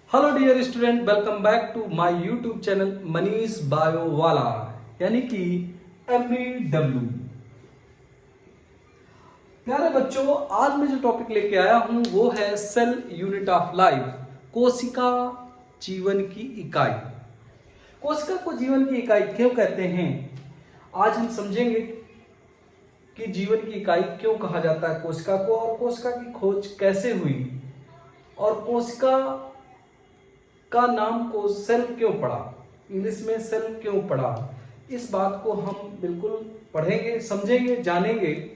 Hello dear student, welcome back to my YouTube channel Manish Biowala यानी कि MEW। प्यारे बच्चों, आज मैं जो टॉपिक लेके आया हूं वो है सेल यूनिट ऑफ लाइफ, कोशिका जीवन की इकाई। कोशिका को जीवन की इकाई क्यों कहते हैं, आज हम समझेंगे कि जीवन की इकाई क्यों कहा जाता है कोशिका को, और कोशिका की खोज कैसे हुई, और कोशिका का नाम को सेल क्यों पड़ा, इंग्लिश में सेल क्यों पड़ा। इस बात को हम बिल्कुल पढ़ेंगे, समझेंगे, जानेंगे।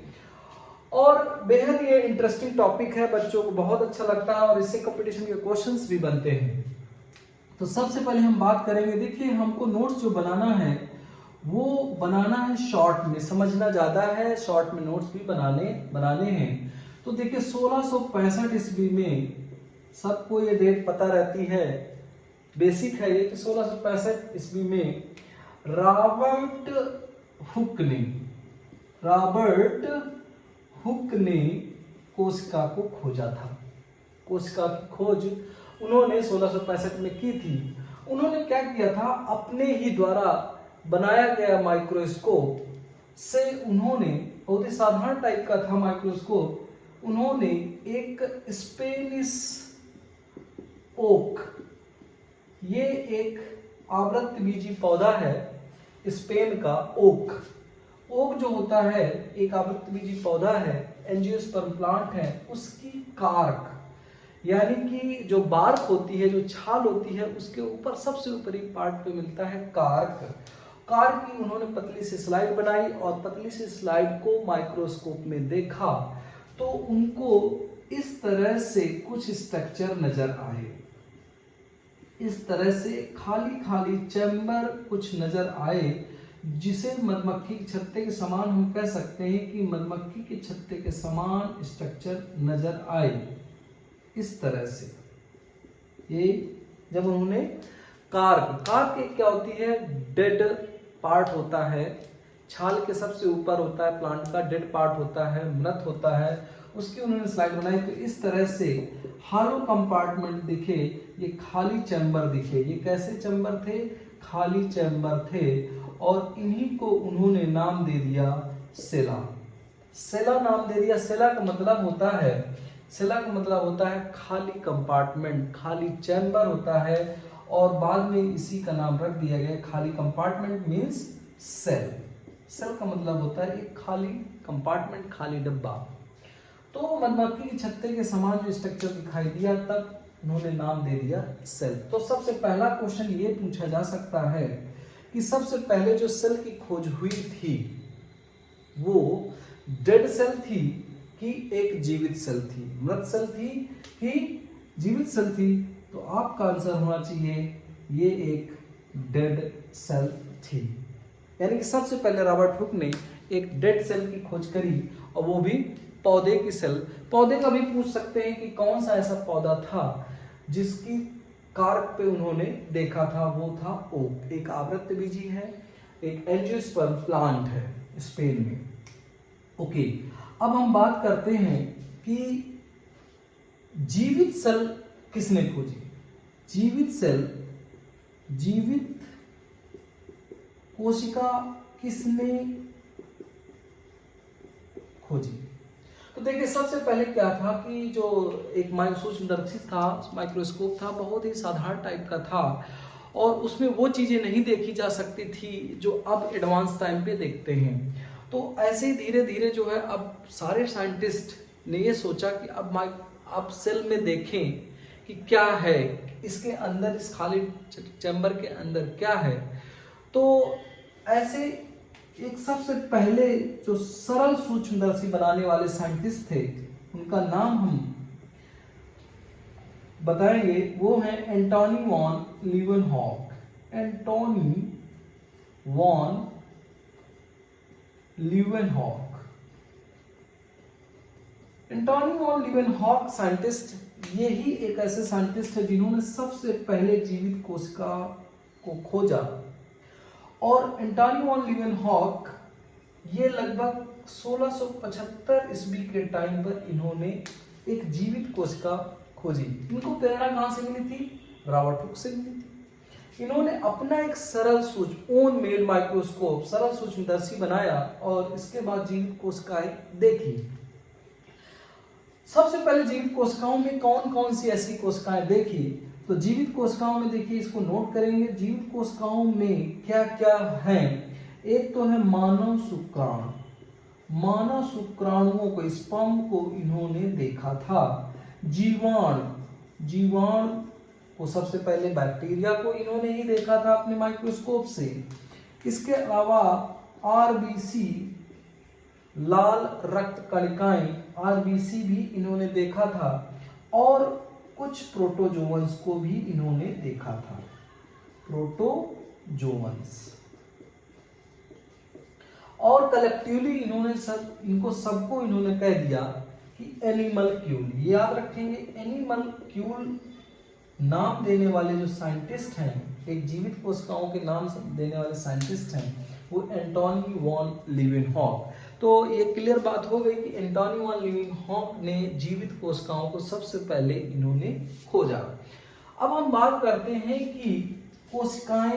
और बेहद ये इंटरेस्टिंग टॉपिक है, बच्चों को बहुत अच्छा लगता है और इससे कंपटीशन के क्वेश्चंस भी बनते हैं। तो सबसे पहले हम बात करेंगे, देखिए हमको नोट्स जो बनाना है वो बनाना है शॉर्ट में, समझना ज्यादा है, शॉर्ट में नोट्स भी बनाने हैं। तो देखिए 1665 ईस्वी में, सबको ये डेट पता रहती है, बेसिक है ये कि 1665 ईस्वी में रॉबर्ट हुक ने कोशिका को खोजा था। कोशिका की खोज उन्होंने 1665 में की थी। उन्होंने क्या किया था, अपने ही द्वारा बनाया गया माइक्रोस्कोप से उन्होंने, बहुत ही साधारण टाइप का था माइक्रोस्कोप, उन्होंने एक स्पेनिश ओक, ये एक आवृतबीजी पौधा है, स्पेन का ओक जो होता है एक आवृतबीजी पौधा है, एंजियोस्पर्म प्लांट है, उसकी कार्क यानी कि जो बार्क होती है, जो छाल होती है, उसके ऊपर सबसे ऊपरी पार्ट पे मिलता है कार्क की उन्होंने पतली सी स्लाइड बनाई और पतली सी स्लाइड को माइक्रोस्कोप में देखा तो उनको इस तरह से कुछ स्ट्रक्चर नजर आए। इस तरह से खाली चैम्बर कुछ नजर आए, जिसे मधुमक्खी के छत्ते के समान हम कह सकते हैं कि मधुमक्खी के छत्ते के समान स्ट्रक्चर नजर आए। इस तरह से ये जब उन्होंने कार्क एक क्या होती है, डेड पार्ट होता है, छाल के सबसे ऊपर होता है प्लांट का, डेड पार्ट होता है, मृत होता है, उसकी उन्होंने स्लाइड बनाई। तो इस तरह से हॉलो कंपार्टमेंट दिखे, ये खाली चैम्बर दिखे। ये कैसे चैम्बर थे, खाली चैम्बर थे, और इन्हीं को उन्होंने नाम दे दिया सेला नाम दे दिया। सेला का मतलब होता है खाली कंपार्टमेंट, खाली चैम्बर होता है, और बाद में इसी का नाम रख दिया गया। खाली कंपार्टमेंट मीन्स सेल का मतलब होता है एक खाली कंपार्टमेंट, खाली डब्बा। तो मधुमक्खी के छत्ते के समान जो स्ट्रक्चर दिखाई दिया, तब उन्होंने नाम दे दिया सेल। तो सबसे पहला क्वेश्चन ये पूछा जा सकता है कि सबसे पहले जो सेल की खोज हुई थी वो डेड सेल थी कि एक जीवित सेल थी, मृत सेल थी कि जीवित सेल थी। तो आपका आंसर होना चाहिए ये एक डेड सेल थी, यानी कि सबसे पहले रॉबर्ट हुक ने एक डेड सेल की खोज करी, और वो भी पौधे की सेल। पौधे का भी पूछ सकते हैं कि कौन सा ऐसा पौधा था जिसकी कार्क पे उन्होंने देखा था, वो था ओक, एक आवृतबीजी है, एक एंजियोस्पर्म प्लांट है स्पेन में। ओके, अब हम बात करते हैं कि जीवित सेल किसने खोजी। जीवित कोशिका किसने खोजी। तो देखिए सबसे पहले क्या था कि जो एक सूक्ष्मदर्शी था, माइक्रोस्कोप था, बहुत ही साधारण टाइप का था, और उसमें वो चीजें नहीं देखी जा सकती थी जो अब एडवांस टाइम पे देखते हैं। तो ऐसे ही धीरे धीरे जो है अब सारे साइंटिस्ट ने ये सोचा कि अब सेल में देखें कि क्या है इसके अंदर, इस खाली चैम्बर के अंदर क्या है। तो ऐसे एक सबसे पहले जो सरल सूक्ष्मदर्शी बनाने वाले साइंटिस्ट थे, उनका नाम हम बताएंगे, वो है Antonie van Leeuwenhoek. Antonie van Leeuwenhoek scientist, यही एक ऐसे साइंटिस्ट है जिन्होंने सबसे पहले जीवित कोशिका को खोजा। और एंटोनी वॉन लीवनहॉक ये लगभग 1675 ईस्वी के टाइम पर इन्होंने एक जीवित कोशिका खोजी। इनको प्रेरणा कहां से मिली थी, रॉबर्ट हुक से मिली थी। इन्होंने अपना एक सरल सूक्ष्म ओन मेड माइक्रोस्कोप, सरल सूक्ष्मदर्शी बनाया और इसके बाद जीवित कोशिकाएं देखी। सबसे पहले जीवित कोशिकाओं में कौन कौन सी ऐसी कोशिकाएं देखी, तो जीवित कोशिकाओं में देखिए, इसको नोट करेंगे, जीवित कोशिकाओं में क्या क्या है। एक तो है मानव शुक्राणु, मानव शुक्राणुओं को, स्पर्म को इन्होंने देखा था। जीवाणु, जीवाणु को सबसे पहले बैक्टीरिया को इन्होंने ही देखा था अपने माइक्रोस्कोप से। इसके अलावा आरबीसी, लाल रक्त कणिकाएं, आरबीसी भी इन्होंने देखा था और कुछ प्रोटोजोअन्स को भी इन्होंने देखा था, प्रोटोजोअन्स। और कलेक्टिवली इनको सबको इन्होंने कह दिया कि एनिमलक्यूल। याद रखेंगे, एनिमलक्यूल नाम देने वाले जो साइंटिस्ट हैं, एक जीवित कोशिकाओं के नाम देने वाले साइंटिस्ट हैं, वो एंटोनी वॉन लीवेनहॉक। तो ये क्लियर बात हो गई कि एंटोनी वॉन लीवेनहॉक ने जीवित कोशिकाओं को सबसे पहले इन्होंने खोजा। अब हम बात करते हैं कि कोशिका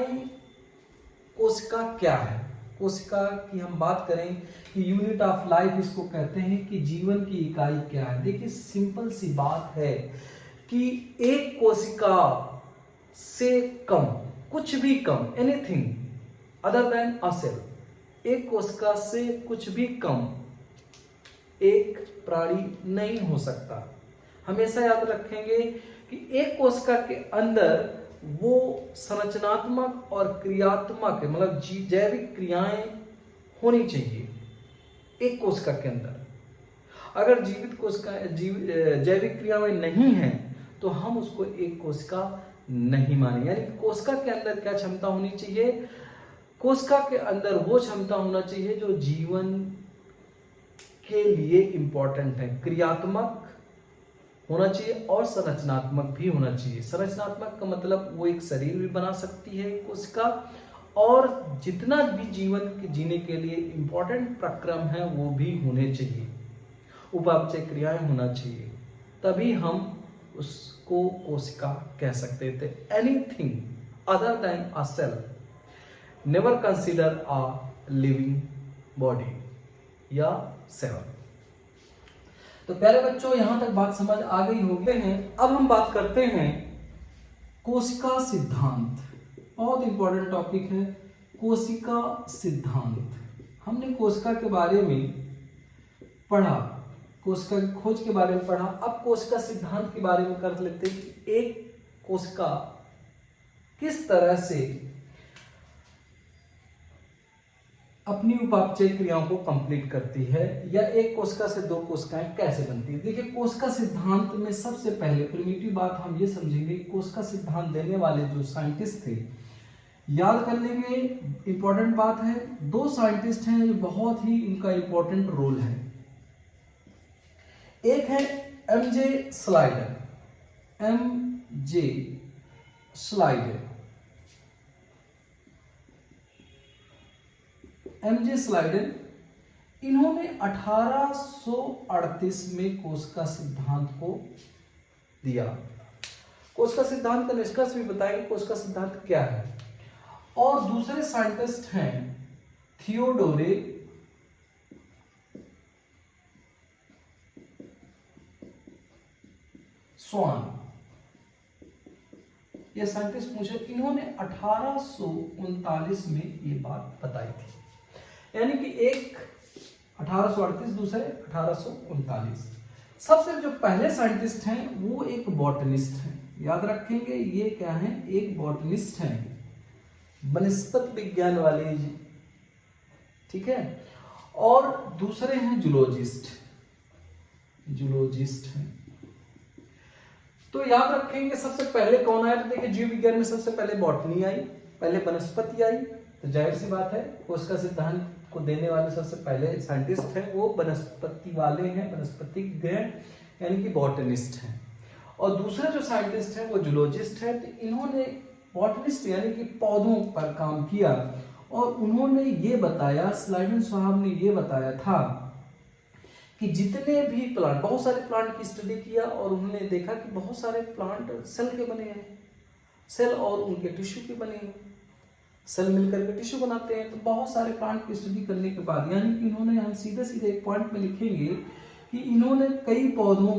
क्या है। कोशिका की हम बात करें कि यूनिट ऑफ लाइफ इसको कहते हैं, कि जीवन की इकाई क्या है। देखिए सिंपल सी बात है कि एक कोशिका से कम, कुछ भी कम, anything other than a cell, एक कोशिका से कुछ भी कम एक प्राणी नहीं हो सकता। हमेशा याद रखेंगे कि एक कोशिका के अंदर वो संरचनात्मक और क्रियात्मक, मतलब जैविक क्रियाएं होनी चाहिए एक कोशिका के अंदर। अगर जीवित कोशिका जैविक क्रियाएं नहीं हैं तो हम उसको एक कोशिका नहीं माने। यानी कोशिका के अंदर क्या क्षमता होनी चाहिए, कोशिका के अंदर वो क्षमता होना चाहिए जो जीवन के लिए इंपॉर्टेंट है, क्रियात्मक होना चाहिए और संरचनात्मक भी होना चाहिए। संरचनात्मक का मतलब वो एक शरीर भी बना सकती है कोशिका, और जितना भी जीवन के जीने के लिए इंपॉर्टेंट प्रक्रम है वो भी होने चाहिए, उपापचय क्रियाएं होना चाहिए, तभी हम उसको कोशिका कह सकते थे। Anything other than a cell never consider a living body या सेल। तो प्यारे बच्चों, यहां तक बात समझ आ गई होगी हैं। अब हम बात करते हैं कोशिका सिद्धांत। बहुत इंपॉर्टेंट टॉपिक है कोशिका सिद्धांत। हमने कोशिका के बारे में पढ़ा, कोशिका की खोज के बारे में पढ़ा। अब कोशिका सिद्धांत के बारे में कर लेते हैं कि एक कोशिका किस तरह से अपनी उपापचय क्रियाओं को कंप्लीट करती है, या एक कोशिका से दो कोशिकाएं कैसे बनती है। देखिए कोशिका सिद्धांत में सबसे पहले प्रिमिटिव बात हम ये समझेंगे, कोशिका सिद्धांत देने वाले जो साइंटिस्ट थे, याद कर लेंगे, इंपॉर्टेंट बात है, दो साइंटिस्ट हैं जो बहुत ही इनका इंपॉर्टेंट रोल है। एक है MJ slider, MJ slider. MJ slider, इन्होंने 1838 में कोशिका सिद्धांत को दिया। कोशिका सिद्धांत का निष्कर्ष भी बताएंगे कोशिका सिद्धांत क्या है। और दूसरे साइंटिस्ट हैं थियोडोरे स्वान। ये साइंटिस्ट मुझे, इन्होंने 1839 में ये बात बताई थी। यानी कि एक 1838, दूसरे 1839। सबसे जो पहले साइंटिस्ट हैं वो एक बॉटनिस्ट हैं। याद रखेंगे ये क्या है, एक बॉटनिस्ट हैं, वनस्पति विज्ञान वाले जी, ठीक है। और दूसरे हैं जूलॉजिस्ट, जूलॉजिस्ट हैं। तो याद रखेंगे सबसे पहले कौन आया, तो देखिए जीव विज्ञान में सबसे पहले बॉटनी आई, पहले वनस्पति आई। तो जाहिर सी बात है कोशिका सिद्धांत को देने वाले सबसे पहले साइंटिस्ट हैं वो वनस्पति वाले हैं, वनस्पतिज्ञ यानी कि बॉटनिस्ट हैं। और दूसरे जो साइंटिस्ट हैं वो जूलॉजिस्ट हैं। तो इन्होंने बॉटनिस्ट यानी कि पौधों पर काम किया और उन्होंने ये बताया, स्लाइडन साहब ने ये बताया था कि जितने भी प्लांट, बहुत सारे प्लांट की स्टडी किया और उन्होंने देखा कि बहुत सारे प्लांट सेल के बने हैं, सेल और उनके टिश्यू के बने हैं। सेल मिलकर के टिश्यू बनाते हैं। तो बहुत सारे प्लांट की स्टडी करने के बाद यानी कि इन्होंने, हम सीधे सीधे एक पॉइंट में लिखेंगे कि इन्होंने कई पौधों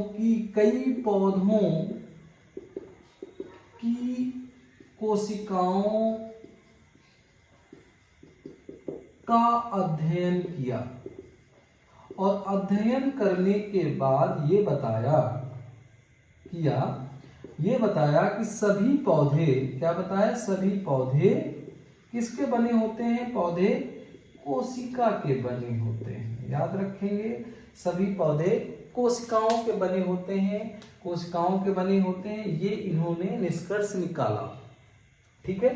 की कोशिकाओं का अध्ययन किया और अध्ययन करने के बाद ये बताया कि सभी पौधे, क्या बताया, सभी पौधे किसके बने होते हैं? पौधे कोशिका के बने होते हैं। याद रखेंगे, सभी पौधे कोशिकाओं के बने होते हैं, कोशिकाओं के बने होते हैं। ये इन्होंने निष्कर्ष निकाला। ठीक है।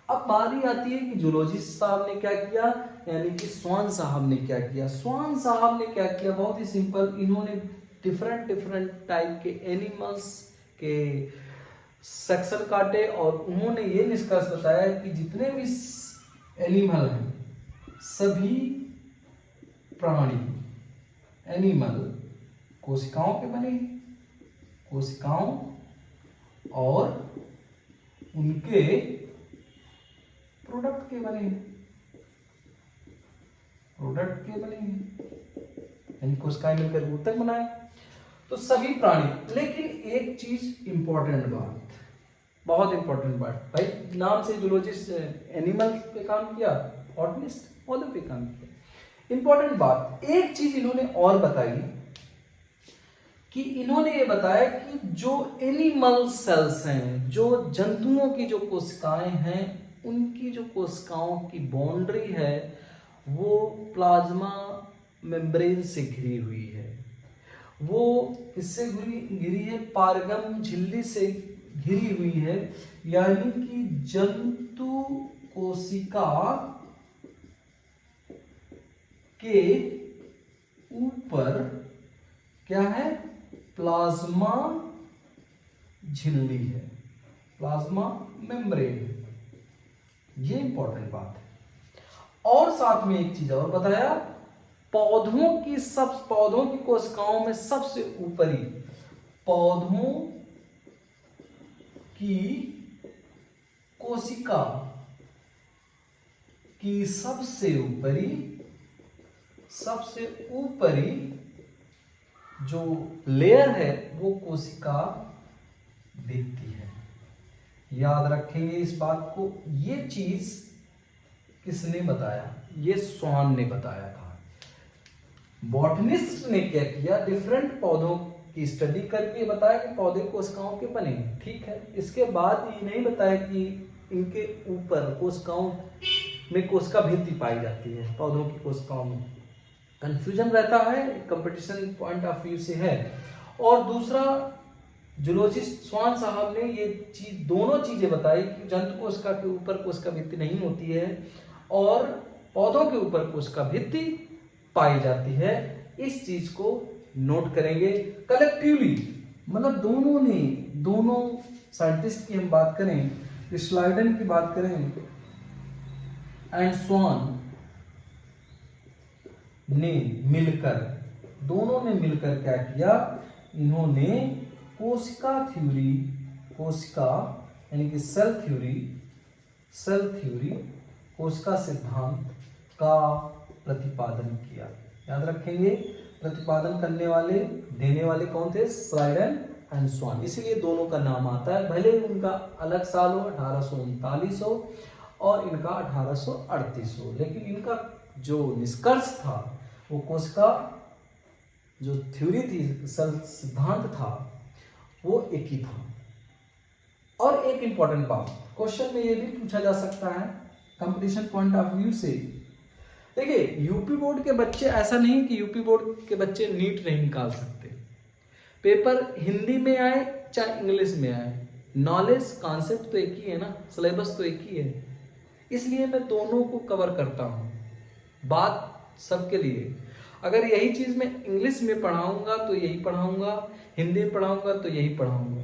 अब बारी आती है कि जूलॉजिस्ट साहब ने क्या किया, यानी कि स्वान साहब ने क्या किया। स्वान साहब ने क्या किया, बहुत ही सिंपल, इन्होंने डिफरेंट टाइप के एनिमल्स के सेक्शन काटे और उन्होंने ये निष्कर्ष बताया कि जितने भी एनिमल हैं, सभी प्राणी, एनिमल कोशिकाओं के बने हैं, कोशिकाओं और उनके प्रोडक्ट के बने हैं, यानी कोशिकाएं मिलकर ऊतक बनाए। तो सभी प्राणी, लेकिन एक चीज इंपॉर्टेंट बात, बहुत इंपॉर्टेंट बात, भाई नाम से जूलॉजिस्ट एनिमल पे काम किया, बॉटनिस्ट पौधों पे काम किया। इंपॉर्टेंट बात, एक चीज इन्होंने और बताई कि इन्होंने ये बताया कि जो एनिमल सेल्स हैं, जो जंतुओं की जो कोशिकाएं हैं, उनकी जो कोशिकाओं की बाउंड्री है वो प्लाज्मा मेम्ब्रेन से घिरी हुई है। वो किससे घिरी है? पारगम झिल्ली से घिरी हुई है। यानी कि जंतु कोशिका के ऊपर क्या है? प्लाज्मा झिल्ली है, प्लाज्मा मेम्ब्रेन है। ये इंपॉर्टेंट बात है। और साथ में एक चीज और बताया, पौधों की कोशिकाओं में सबसे ऊपरी, पौधों की कोशिका की सबसे ऊपरी जो लेयर है वो कोशिका भित्ति है। याद रखेंगे इस बात को। ये चीज किसने बताया? ये स्वान ने बताया था। बॉटनिस्ट ने क्या किया? डिफरेंट पौधों की स्टडी करके बताया कि पौधे कोशिकाओं के बने, ठीक है। इसके बाद ये नहीं बताया कि इनके ऊपर कोशिकाओं में कोशिका भित्ति पाई जाती है। पौधों की कोशिकाओं में कंफ्यूजन रहता है, कंपटीशन पॉइंट ऑफ व्यू से है। और दूसरा, जूलॉजिस्ट स्वान साहब ने ये चीज, दोनों चीजें बताई कि जंतु कोशिका के ऊपर कोशिका भित्ति नहीं होती है और पौधों के ऊपर कोशिका भित्ति पाई जाती है। इस चीज को नोट करेंगे कलेक्टिवली, मतलब दोनों साइंटिस्ट की हम बात करें, स्लाइडन की बात करें एंड स्वान ने मिलकर, दोनों ने मिलकर क्या किया? इन्होंने कोशिका यानी कि सेल थ्योरी, कोशिका सिद्धांत का प्रतिपादन किया। याद रखेंगे, प्रतिपादन करने वाले, देने वाले कौन थे? स्लाइडन एंड स्वान। इसीलिए दोनों का नाम आता है, भले ही उनका अलग साल हो, 1839 हो और इनका 1838 हो, लेकिन इनका जो निष्कर्ष था, वो कोशिका जो थ्योरी थी, सिद्धांत था, वो एक ही था। और एक इंपॉर्टेंट बात, क्वेश्चन में ये भी पूछा जा सकता है कंपटीशन पॉइंट ऑफ व्यू से। देखिए, यूपी बोर्ड के बच्चे, ऐसा नहीं कि यूपी बोर्ड के बच्चे नीट नहीं निकाल सकते। पेपर हिंदी में आए चाहे इंग्लिश में आए, नॉलेज कॉन्सेप्ट तो एक ही है ना, सिलेबस तो एक ही है। इसलिए मैं दोनों को कवर करता हूँ, बात सबके लिए। अगर यही चीज मैं इंग्लिश में पढ़ाऊंगा तो यही पढ़ाऊंगा, हिंदी में पढ़ाऊंगा तो यही पढ़ाऊंगा।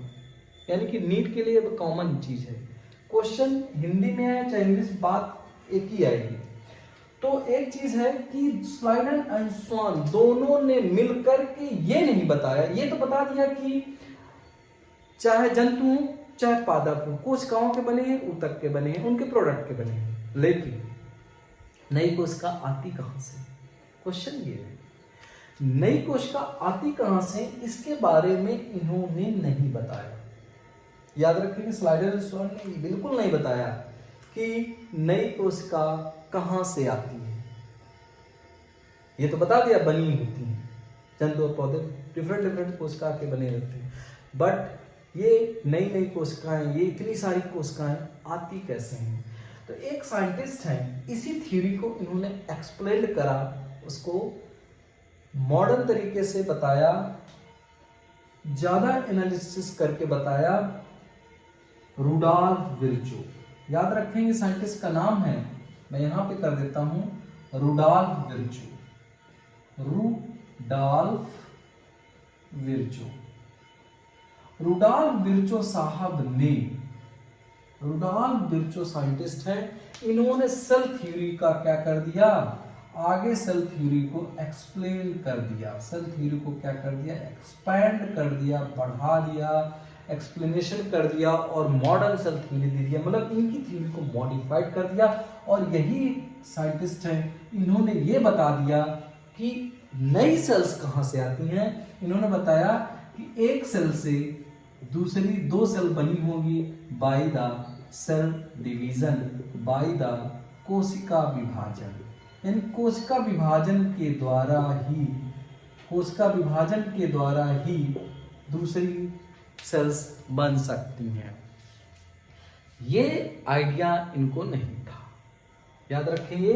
यानी कि नीट के लिए कॉमन चीज है, क्वेश्चन हिंदी में आए चाहे इंग्लिश, बात एक ही आएगी। तो एक चीज है कि स्लाइडन एंड स्वान दोनों ने मिलकर के ये नहीं बताया, ये तो बता दिया कि चाहे जंतु चाहे पादप हो, कोशिकाओं के बने हैं, ऊतक के बने हैं, उनके प्रोडक्ट के बने हैं। लेकिन नई कोशिका आती कहां से, क्वेश्चन ये है, नई कोशिका आती कहां से, इसके बारे में इन्होंने नहीं बताया। याद रखेंगे स्लाइडर ने बिल्कुल नहीं बताया कि नई कोशिका कहां से आती है। ये तो बता दिया बनी होती है, जंतु और पौधे डिफरेंट कोशिका के बने रहते हैं, बट ये नई नई कोशिकाएं, ये इतनी सारी कोशिकाएं आती कैसे हैं। तो एक साइंटिस्ट हैं, इसी थ्योरी को इन्होंने एक्सप्लेन करा, उसको मॉडर्न तरीके से बताया, ज्यादा एनालिसिस करके बताया, रुडॉल्फ विर्चो। याद रखेंगे साइंटिस्ट का नाम है, मैं यहां पे कर देता हूं, Rudolph Virchow. Rudolph Virchow, Rudolph Virchow साहब ने, रुडॉल्फ विर्चो साइंटिस्ट हैं, इन्होंने सेल थ्योरी का क्या कर दिया, आगे सेल थ्योरी को एक्सप्लेन कर दिया, सेल थ्योरी को क्या कर दिया, एक्सपैंड कर दिया, बढ़ा दिया, एक्सप्लेनेशन कर दिया और मॉडर्न सेल थ्योरी दे दिया, मतलब इनकी थ्योरी को मॉडिफाइड कर दिया। और यही साइंटिस्ट हैं, इन्होंने ये बता दिया कि नई सेल्स कहां से आती हैं। इन्होंने बताया कि एक सेल से दूसरी दो सेल बनी होगी by the cell division, by the कोशिका विभाजन, यानी कोशिका विभाजन के द्वारा ही, कोशिका विभाजन के द्वारा ही दूसरी सेल्स बन सकती हैं। ये आइडिया इनको नहीं था। याद रखेंगे,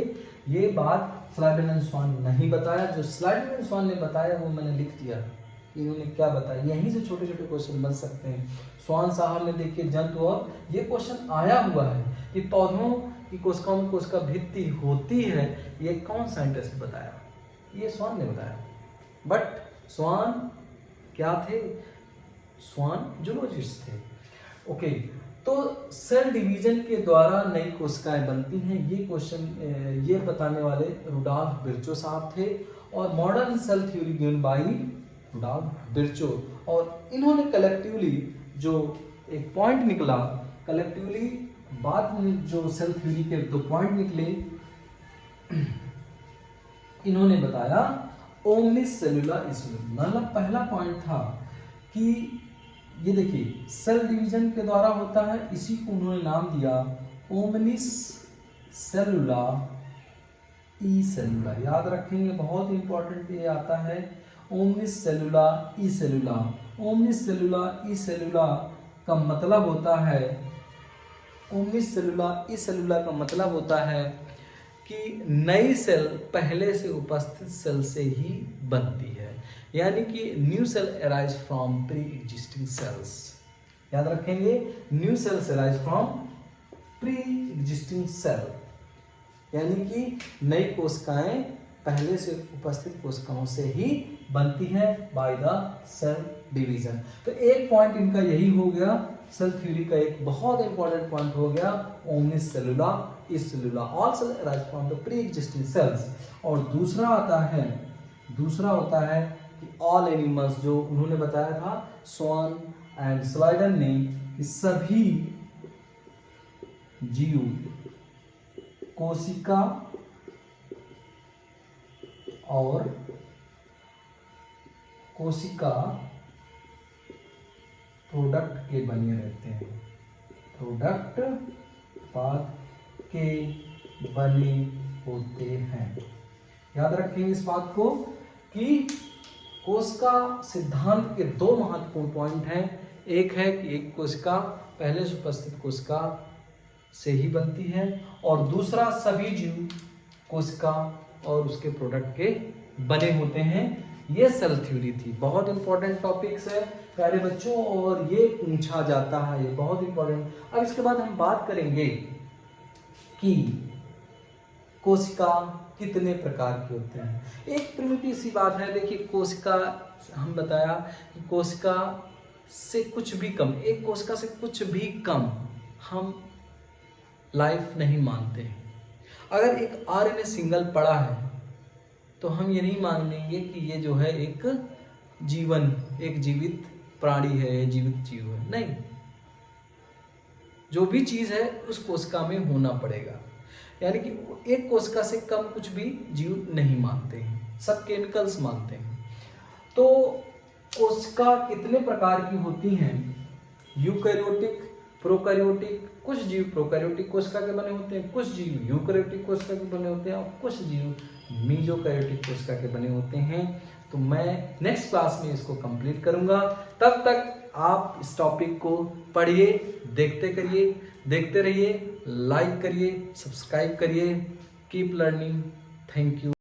ये बात स्लाइडर एंड स्वान नहीं बताया, जो स्लाइडर एंड स्वान ने बताया वो मैंने लिख दिया कि इन्होंने क्या बताया। यहीं से छोटे छोटे क्वेश्चन बन सकते हैं। स्वान साहब ने देखिए जंतु, और ये क्वेश्चन आया हुआ है कि पौधों की कोशिकाओं में कोशिका भित्ति होती है, ये कौन साइंटिस्ट बताया, ये स्वान ने बताया। बट स्वान क्या थे, स्वान जूलॉजिस्ट थे। ओके, तो सेल डिवीजन के द्वारा नई कोशिकाएं बनती हैं, ये क्वेश्चन ये बताने वाले रुडॉल्फ विर्चो साहब थे, और modern cell theory given by Rudolf Virchow. और इन्होंने कलेक्टिवली जो एक पॉइंट निकला, कलेक्टिवली बाद में जो सेल थ्योरी के दो पॉइंट निकले, इन्होंने बताया ओमनिस सेलुला इस्यूम। मतलब पहला पॉइंट था कि ये देखिए सेल डिवीजन के द्वारा होता है, इसी को उन्होंने नाम दिया ओमनिस सेलुला ई सेलुला। याद रखेंगे, बहुत इंपॉर्टेंट ये आता है, ओमनिस सेलुला ई सेलुला। ओमनिस सेलुला ई सेलुला का मतलब होता है, ओमनिस सेलुला ई सेलुला का मतलब होता है कि नई सेल पहले से उपस्थित सेल से ही बनती है, यानी कि new cell arise from pre existing cells. याद रखेंगे, new cells arise from pre existing cell, यानी कि नई कोशिकाएं पहले से उपस्थित कोशिकाओं से ही बनती हैं बाय द सेल डिवीजन। तो एक पॉइंट इनका यही हो गया, सेल थ्योरी का एक बहुत इंपॉर्टेंट पॉइंट हो गया ओमनिस सेलुला इस सेलुला, all cell arise from the pre existing cells. और दूसरा आता है, दूसरा होता है कि ऑल एनिमल्स, जो उन्होंने बताया था स्वान एंड स्लाइडर ने, कि सभी जीव कोशिका और कोशिका प्रोडक्ट के बने रहते हैं, प्रोडक्ट उत्पाद के बने होते हैं। याद रखेंगे इस बात को कि कोशिका सिद्धांत के दो महत्वपूर्ण पॉइंट हैं। एक है कि एक कोशिका पहले से उपस्थित कोशिका से ही बनती है, और दूसरा सभी जीव कोशिका और उसके प्रोडक्ट के बने होते हैं। ये सेल थ्योरी थी, बहुत इंपॉर्टेंट टॉपिक्स है प्यारे बच्चों, और ये पूछा जाता है, ये बहुत इंपॉर्टेंट। अब इसके बाद हम बात करेंगे कि कोशिका कितने प्रकार के होते हैं। एक प्रिमिटिव सी बात है, देखिए कोशिका, हम बताया कि कोशिका से कुछ भी कम, एक कोशिका से कुछ भी कम हम लाइफ नहीं मानते हैं। अगर एक आरएनए सिंगल पड़ा है तो हम ये नहीं मान लेंगे कि ये जो है एक जीवन, एक जीवित प्राणी है, जीवित जीव है, नहीं। जो भी चीज़ है उस कोशिका में होना पड़ेगा। यानी कि एक कोशिका से कम कुछ भी जीव नहीं मानते हैं, सब केमिकल्स मानते हैं। तो कोशिका कितने प्रकार की होती हैं? Eukaryotic, prokaryotic. कुछ जीव प्रोकैरियोटिक कोशिका के बने होते हैं, कुछ जीव यूकैरियोटिक कोशिका के बने होते हैं और कुछ जीव मीजोकैरियोटिक कोशिका के बने होते हैं। तो मैं नेक्स्ट क्लास में इसको कंप्लीट करूंगा। तब तक आप इस टॉपिक को पढ़िए, देखते रहिए, लाइक करिए, सब्सक्राइब करिए। Keep learning. Thank you.